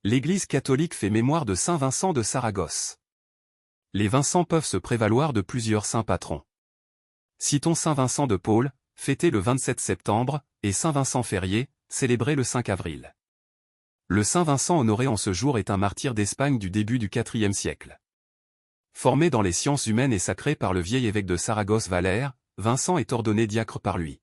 L'Église catholique fait mémoire de Saint Vincent de Saragosse. Les Vincents peuvent se prévaloir de plusieurs saints patrons. Citons Saint Vincent de Paul, fêté le 27 septembre, et Saint Vincent Ferrier, célébré le 5 avril. Le Saint Vincent honoré en ce jour est un martyr d'Espagne du début du IVe siècle. Formé dans les sciences humaines et sacrées par le vieil évêque de Saragosse Valère, Vincent est ordonné diacre par lui.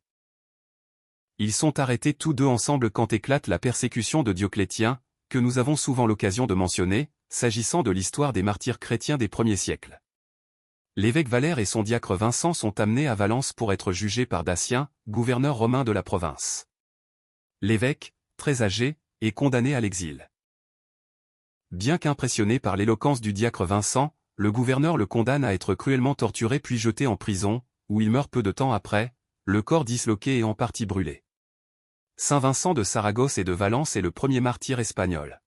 Ils sont arrêtés tous deux ensemble quand éclate la persécution de Dioclétien, que nous avons souvent l'occasion de mentionner, s'agissant de l'histoire des martyrs chrétiens des premiers siècles. L'évêque Valère et son diacre Vincent sont amenés à Valence pour être jugés par Datien, gouverneur romain de la province. L'évêque, très âgé, est condamné à l'exil. Bien qu'impressionné par l'éloquence du diacre Vincent, le gouverneur le condamne à être cruellement torturé puis jeté en prison, où il meurt peu de temps après, le corps disloqué et en partie brûlé. Saint Vincent de Saragosse et de Valence est le premier martyr espagnol.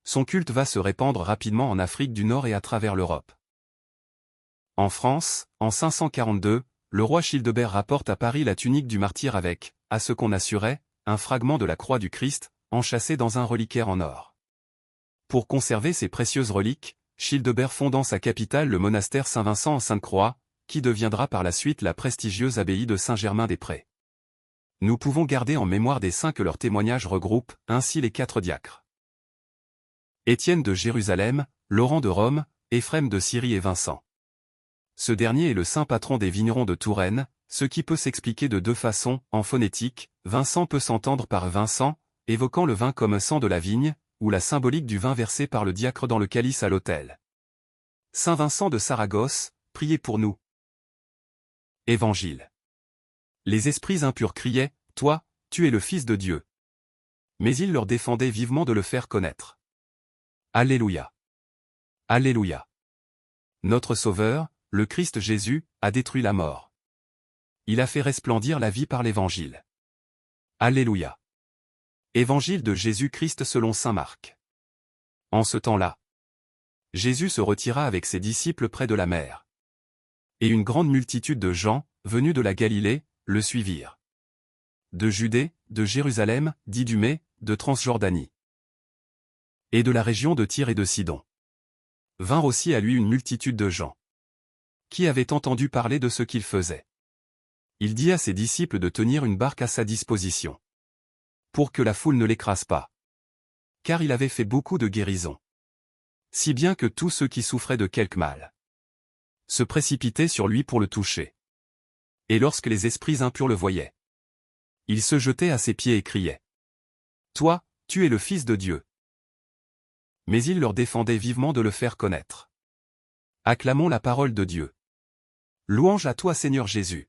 Son culte va se répandre rapidement en Afrique du Nord et à travers l'Europe. En France, en 542, le roi Childebert rapporte à Paris la tunique du martyr avec, à ce qu'on assurait, un fragment de la croix du Christ, enchâssé dans un reliquaire en or. Pour conserver ces précieuses reliques, Childebert fonde dans sa capitale le monastère Saint-Vincent en Sainte-Croix, qui deviendra par la suite la prestigieuse abbaye de Saint-Germain-des-Prés. Nous pouvons garder en mémoire des saints que leurs témoignages regroupent, ainsi les 4 diacres. Étienne de Jérusalem, Laurent de Rome, Éphrem de Syrie et Vincent. Ce dernier est le saint patron des vignerons de Touraine, ce qui peut s'expliquer de 2 façons. En phonétique, Vincent peut s'entendre par Vincent, évoquant le vin comme sang de la vigne, ou la symbolique du vin versé par le diacre dans le calice à l'autel. Saint Vincent de Saragosse, priez pour nous. Évangile. Les esprits impurs criaient, « Toi, tu es le Fils de Dieu. » Mais il leur défendait vivement de le faire connaître. Alléluia. Alléluia. Notre Sauveur, le Christ Jésus, a détruit la mort. Il a fait resplendir la vie par l'Évangile. Alléluia. Évangile de Jésus-Christ selon saint Marc. En ce temps-là, Jésus se retira avec ses disciples près de la mer. Et une grande multitude de gens, venus de la Galilée, le suivirent. De Judée, de Jérusalem, d'Idumée, de Transjordanie. Et de la région de Tyr et de Sidon. Vinrent aussi à lui une multitude de gens, qui avaient entendu parler de ce qu'il faisait. Il dit à ses disciples de tenir une barque à sa disposition, pour que la foule ne l'écrase pas. Car il avait fait beaucoup de guérisons. Si bien que tous ceux qui souffraient de quelque mal se précipitaient sur lui pour le toucher. Et lorsque les esprits impurs le voyaient, ils se jetaient à ses pieds et criaient, « Toi, tu es le Fils de Dieu. » Mais il leur défendait vivement de le faire connaître. Acclamons la parole de Dieu. Louange à toi Seigneur Jésus.